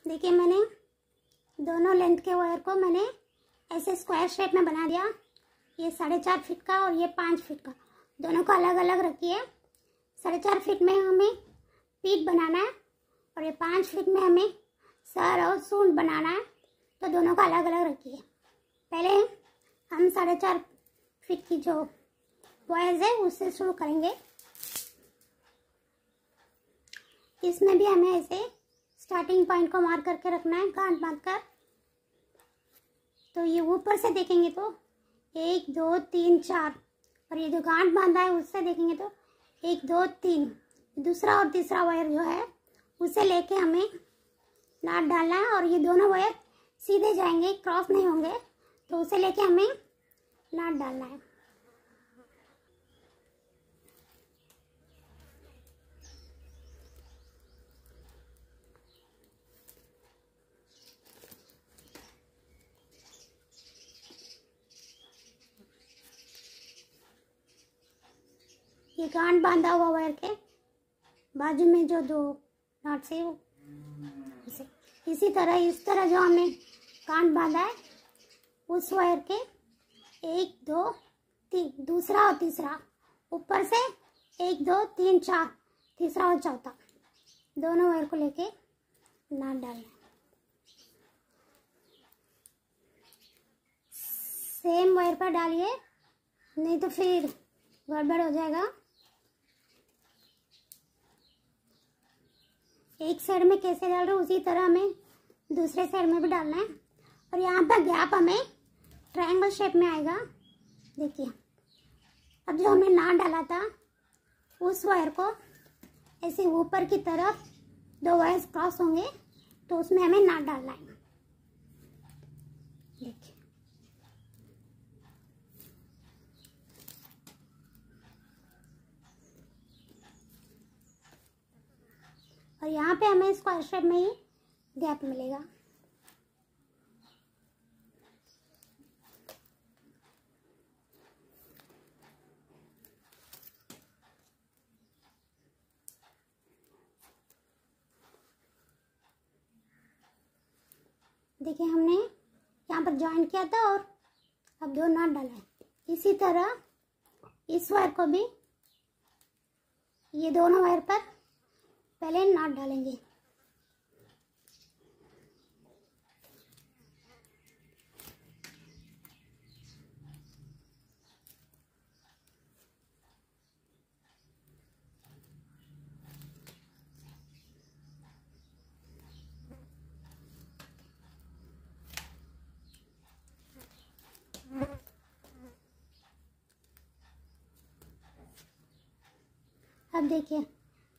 देखिए मैंने दोनों लेंथ के वायर को मैंने ऐसे स्क्वायर शेप में बना दिया। ये 4.5 फीट का और ये 5 फीट का, दोनों को अलग अलग रखिए। 4.5 फीट में हमें पीठ बनाना है और ये 5 फीट में हमें सर और सूंड बनाना है, तो दोनों को अलग अलग रखिए। पहले हम 4.5 फीट की जो वायर्स है उससे शुरू करेंगे। इसमें भी हमें ऐसे स्टार्टिंग पॉइंट को मार्क करके रखना है गांठ बांधकर। तो ये ऊपर से देखेंगे तो 1 2 3 4, और ये जो गांठ बांधा है उससे देखेंगे तो 1 2 3। दूसरा और तीसरा वायर जो है उसे लेके हमें नाट डालना है, और ये दोनों वायर सीधे जाएंगे, क्रॉस नहीं होंगे, तो उसे लेके हमें नाट डालना है। ये गांठ बांधा हुआ वायर के बाजू में जो 2 नॉट्स है वो इसी तरह इस तरह जो हमने गांठ बांधा है उस वायर के 1 2 3, दूसरा और तीसरा ऊपर से 1 2 3 4, तीसरा और चौथा, दोनों वायर को लेके नाट डालना है। सेम वायर पर डालिए, नहीं तो फिर गड़बड़ हो जाएगा। एक साइड में कैसे डाल रहे हो उसी तरह हमें दूसरे साइड में भी डालना है। और यहाँ पर गैप हमें ट्रायंगल शेप में आएगा। देखिए अब जो हमने नाट डाला था उस वायर को ऐसे ऊपर की तरफ 2 वायर्स क्रॉस होंगे, तो उसमें हमें नाट डालना है। देखिए और यहाँ पे हमें स्क्वायर शेप में ही गैप मिलेगा। देखिए हमने यहाँ पर ज्वाइन किया था और अब 2 नाट डाला है। इसी तरह इस वायर को भी ये दोनों वायर पर पहले नाट डालेंगे। अब देखिए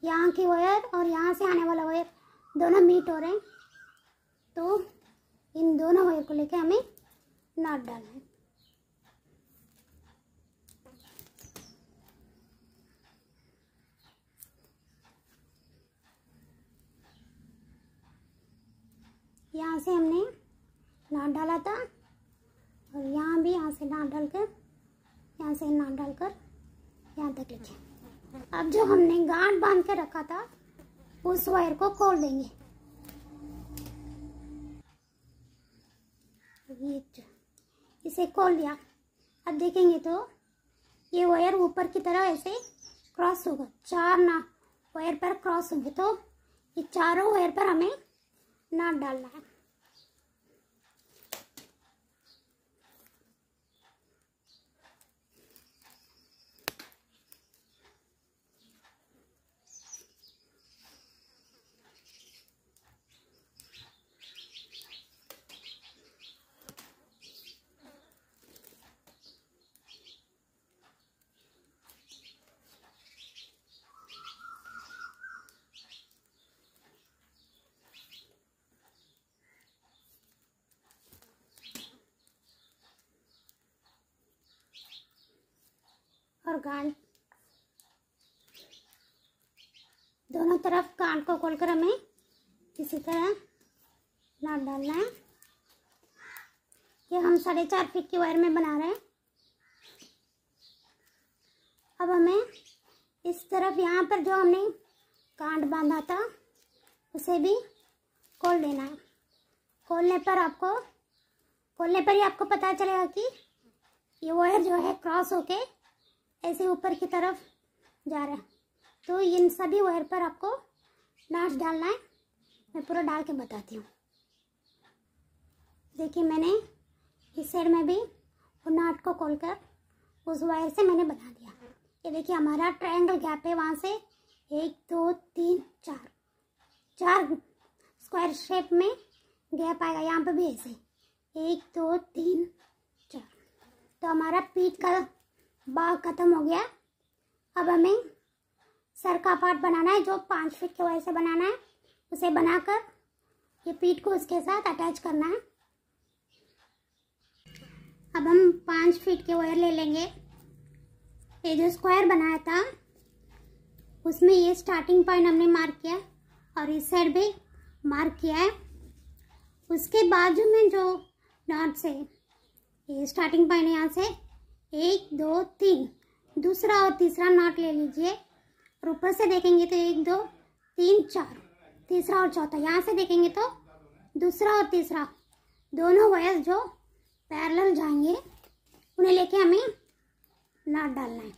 यहाँ की वायर और यहाँ से आने वाला वायर दोनों मीट हो रहे हैं, तो इन दोनों वायर को लेके हमें नाट डालना है। यहाँ से हमने नाट डाला था और यहाँ भी यहाँ से नाट डालकर यहाँ से नाट डालकर यहाँ तक लेके अब जो हमने गांठ बांध के रखा था उस वायर को खोल देंगे। इसे खोल दिया। अब देखेंगे तो ये वायर ऊपर की तरफ ऐसे क्रॉस होगा। 4 ना वायर पर क्रॉस होंगे, तो ये चारों वायर पर हमें नाट डालना है। और गांठ दोनों तरफ गांठ को खोलकर हमें इसी तरह नाट डालना है। ये हम 4.5 फीट की वायर में बना रहे हैं। अब हमें इस तरफ यहाँ पर जो हमने गांठ बांधा था उसे भी खोल खोल देना है। खोलने पर ही आपको पता चलेगा कि ये वायर जो है क्रॉस होके ऐसे ऊपर की तरफ जा रहा है। तो इन सभी वायर पर आपको नॉट्स डालना है। मैं पूरा डाल के बताती हूँ। देखिए, मैंने इस साइड में भी वो नॉट को खोलकर उस वायर से मैंने बना दिया। ये देखिए, हमारा ट्रायंगल गैप है। वहाँ से 1 2 3 4 स्क्वायर शेप में गैप आएगा। यहाँ पर भी ऐसे 1 2 3 4। तो हमारा पीठ का भाग खत्म हो गया। अब हमें सर का पार्ट बनाना है, जो 5 फीट के वायर से बनाना है। उसे बनाकर ये पीठ को उसके साथ अटैच करना है। अब हम 5 फीट के वायर ले लेंगे। ये जो स्क्वायर बनाया था उसमें ये स्टार्टिंग पॉइंट हमने मार्क किया और इस साइड भी मार्क किया है। उसके बाजू में जो नॉट्स है, ये स्टार्टिंग पॉइंट है, यहाँ से 1 2 3 दूसरा और तीसरा नॉट ले लीजिए। और ऊपर से देखेंगे तो 1 2 3 4 तीसरा और चौथा। यहाँ से देखेंगे तो दूसरा और तीसरा दोनों वायर जो पैरेलल जाएंगे उन्हें लेके हमें नॉट डालना है।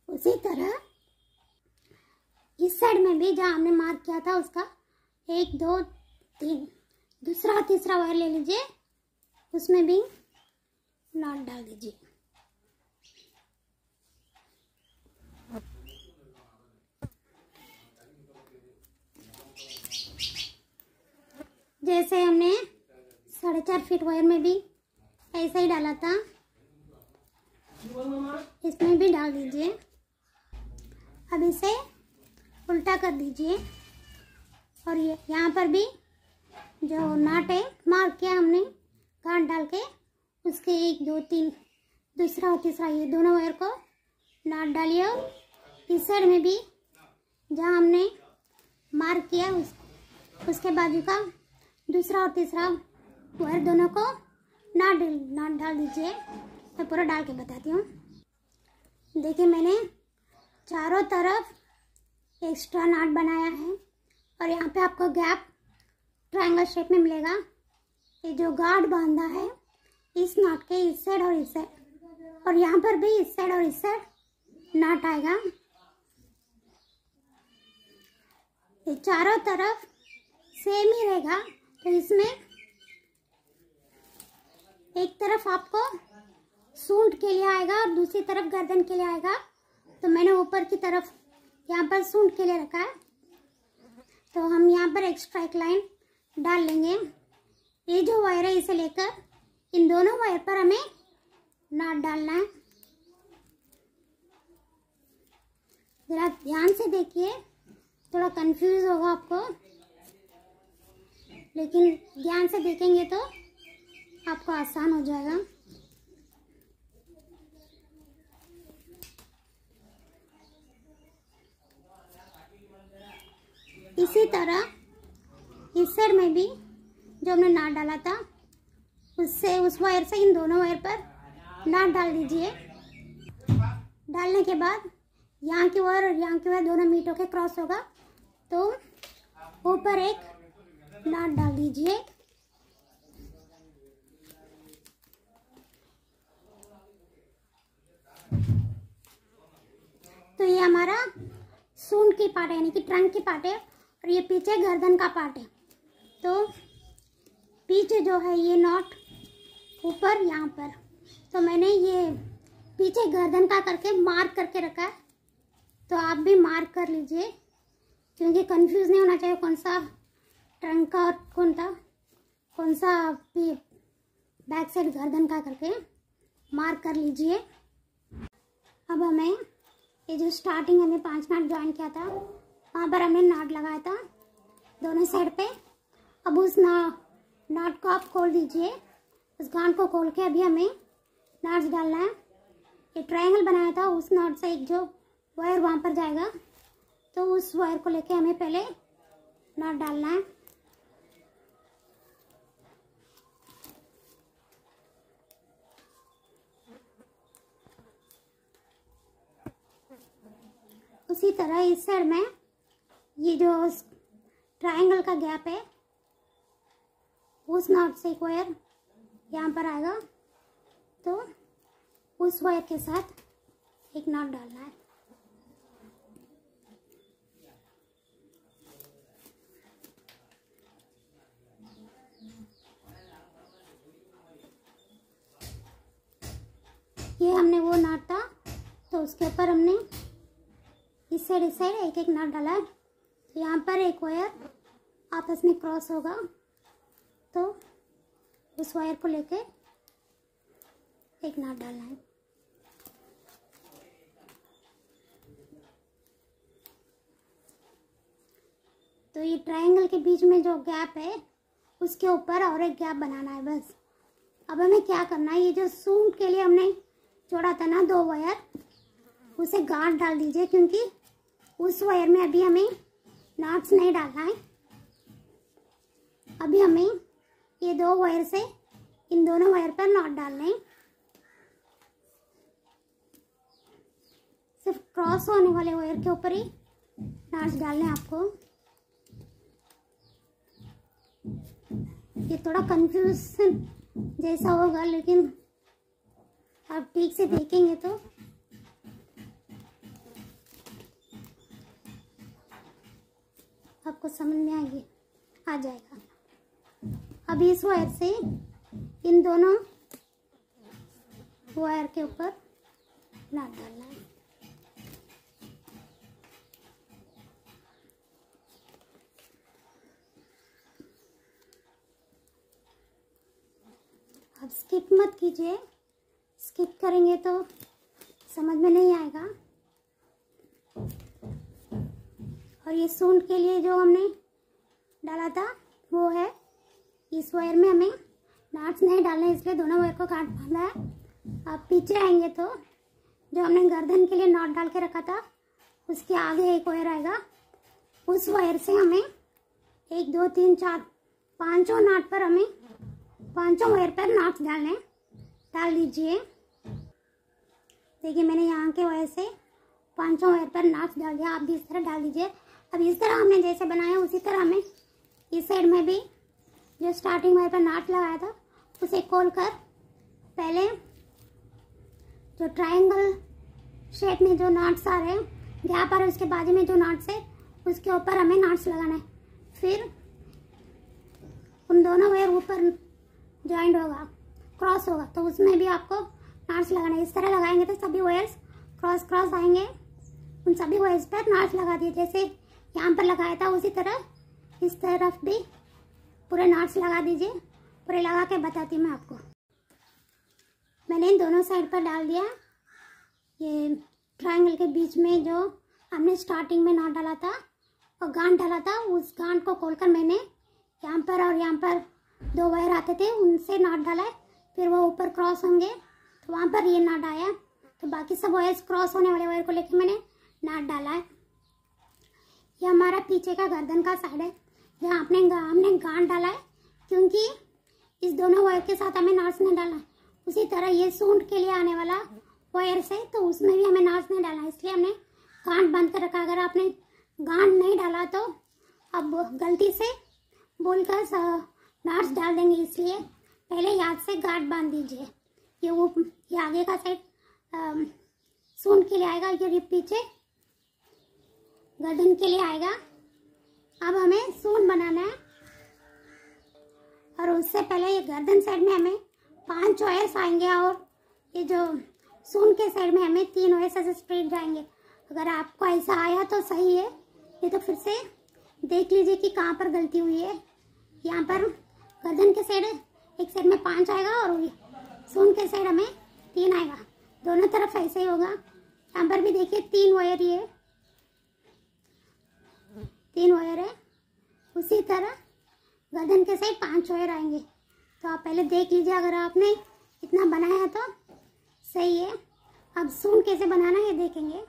उसी तरह इस साइड में भी जहाँ हमने मार्क किया था उसका 1 2 3 दूसरा और तीसरा वायर ले लीजिए, उसमें भी नॉट डाल दीजिए। जैसे हमने 4.5 फीट वायर में भी ऐसा ही डाला था, इसमें भी डाल दीजिए। अब इसे उल्टा कर दीजिए और ये यहाँ पर भी जो नॉट है मार्क किया हमने गांठ डाल के, उसके 1 2 3 दूसरा और तीसरा ये दोनों वायर को नॉट डालिए। और इस साइड में भी जहाँ हमने मार्क किया उसके बाजू का दूसरा और तीसरा वायर दोनों को नॉट डाल दीजिए। मैं पूरा डाल के बताती हूँ। देखिए, मैंने चारों तरफ एक्स्ट्रा नॉट बनाया है और यहाँ पे आपको गैप ट्रायंगल शेप में मिलेगा। ये जो गार्ड बांधा है इस नॉट के इस साइड और इस साइड, और यहाँ पर भी इस साइड और इस साइड नॉट आएगा। ये चारों तरफ सेम ही रहेगा। तो इसमें एक तरफ आपको सूंड के लिए आएगा और दूसरी तरफ गर्दन के लिए आएगा। तो मैंने ऊपर की तरफ यहाँ पर सूंड के लिए रखा है। तो हम यहाँ पर एक स्ट्राइक लाइन डाल लेंगे। ये जो वायर है इसे लेकर इन दोनों वायर पर हमें नॉट डालना है। जरा ध्यान से देखिए, थोड़ा कंफ्यूज होगा आपको, लेकिन ध्यान से देखेंगे तो आपको आसान हो जाएगा। इसी तरह इस साइड में भी जो हमने नॉट डाला था उस वायर से इन दोनों वायर पर नॉट डाल दीजिए। डालने के बाद यहाँ की वायर और यहाँ की वायर दोनों मीट होकर क्रॉस होगा, तो ऊपर एक नॉट डाल दीजिए। तो ये हमारा सूंड की पार्ट है, यानी कि ट्रंक की पार्ट है, और ये पीछे गर्दन का पार्ट है। तो पीछे जो है ये नॉट ऊपर यहाँ पर, तो मैंने ये पीछे गर्दन का करके मार्क करके रखा है। तो आप भी मार्क कर लीजिए, क्योंकि कंफ्यूज नहीं होना चाहिए कौन सा ट्रंक का और कौन सा बैक साइड गर्दन का करके मार्क कर लीजिए। अब हमें ये जो स्टार्टिंग हमें 5 नॉट ज्वाइन किया था वहाँ पर हमने नॉट लगाया था दोनों साइड पे। अब उस नॉट को आप खोल दीजिए। उस गांठ को खोल के अभी हमें नॉट्स डालना है। ये ट्रायंगल बनाया था, उस नॉट से एक जो वायर वहाँ पर जाएगा, तो उस वायर को लेके हमें पहले नॉट डालना है। उसी तरह इस साइड में ये जो ट्रायंगल का गैप है उस नॉट से एक वायर यहाँ पर आएगा, तो उस वायर के साथ एक नॉट डालना है। ये हमने वो नॉट था तो उसके ऊपर हमने इस साइड एक एक नॉट डाला है। तो यहाँ पर एक वायर आपस में क्रॉस होगा, तो उस वायर को लेके एक नॉट डालना है। तो ये ट्रायंगल के बीच में जो गैप है उसके ऊपर और एक गैप बनाना है बस। अब हमें क्या करना है, ये जो सूंड के लिए हमने जोड़ा था ना 2 वायर, उसे गांठ डाल दीजिए, क्योंकि उस वायर में अभी हमें नॉट्स नहीं डालना है। अभी हमें ये 2 वायर से इन दोनों वायर पर नॉट डालने हैं। सिर्फ क्रॉस होने वाले वायर के ऊपर ही नॉट्स डालने हैं आपको। ये थोड़ा कंफ्यूजन जैसा होगा, लेकिन आप ठीक से देखेंगे तो आपको समझ में आ जाएगा। अब इस वायर से इन दोनों वायर के ऊपर नॉट डालना है। अब स्किप मत कीजिए, स्किप करेंगे तो समझ में नहीं आएगा। और ये सूंड के लिए जो हमने डाला था वो है, इस वायर में हमें नॉट्स नहीं डालने, इसलिए दोनों वायर को काट बांधा है। अब पीछे आएंगे तो जो हमने गर्दन के लिए नॉट डाल के रखा था उसके आगे एक वायर आएगा, उस वायर से हमें 1 2 3 4 5 नॉट पर हमें 5 वायर पर नॉट्स डालने। डाल लीजिए। देखिए मैंने यहाँ के वायर से 5 वायर पर नॉट्स डाल दिया, आप भी इस तरह डाल दीजिए। अब इस तरह हमने जैसे बनाया उसी तरह हमें इस साइड में भी जो स्टार्टिंग वायर पर नॉट लगाया था उसे खोल कर पहले जो ट्रायंगल शेप में जो नॉट्स आ रहे हैं, गैप आ रहा है उसके बाजू में जो नॉट्स है उसके ऊपर हमें नॉट्स लगाना है। फिर उन दोनों वायर ऊपर ज्वाइंट होगा, क्रॉस होगा, तो उसमें भी आपको नॉट्स लगाना है। इस तरह लगाएंगे तो सभी वायर्स क्रॉस आएंगे। उन सभी वायर्स पर नॉट्स लगा दिए, जैसे यहाँ पर लगाया था उसी तरह इस तरफ भी पूरे नॉट्स लगा दीजिए। पूरे लगा के बताती हूँ मैं आपको। मैंने इन दोनों साइड पर डाल दिया। ये ट्रायंगल के बीच में जो हमने स्टार्टिंग में नॉट डाला था और गांठ डाला था, उस गांठ को खोलकर मैंने यहाँ पर और यहाँ पर 2 वायर आते थे उनसे नॉट डाला है। फिर वो ऊपर क्रॉस होंगे तो वहाँ पर ये नॉट आया, तो बाकी सब वायर्स क्रॉस होने वाले वायर को लेकर मैंने नॉट डाला है। ये हमारा पीछे का गर्दन का साइड है जहाँ हमने गांठ डाला है, क्योंकि इस दोनों वायर के साथ हमें नॉट्स नहीं डालना है। उसी तरह ये सूंड के लिए आने वाला वायर्स है तो उसमें भी हमें नॉट्स नहीं डालना है, इसलिए हमने गांठ बांध कर रखा। अगर आपने गांठ नहीं डाला तो अब गलती से बोलकर नॉट्स डाल देंगे, इसलिए पहले याद से गांठ बांध दीजिए। ये आगे का साइड सूंड के लिए आएगा, ये पीछे गर्दन के लिए आएगा। अब हमें सूंड बनाना है और उससे पहले ये गर्दन साइड में हमें 5 वायर्स आएंगे और ये जो सूंड के साइड में हमें 3 वायर्स ऐसे स्ट्रेट जाएंगे। अगर आपको ऐसा आया तो सही है, ये तो फिर से देख लीजिए कि कहाँ पर गलती हुई है। यहाँ पर गर्दन के साइड एक साइड में 5 आएगा और सूंड के साइड हमें 3 आएगा, दोनों तरफ ऐसे ही होगा। यहाँ पर भी देखिए 3 वायर, ये 3 वायर है। उसी तरह गर्दन के साइड 5 वायर आएंगे। तो आप पहले देख लीजिए, अगर आपने इतना बनाया है तो सही है। अब सूंड कैसे बनाना है ये देखेंगे।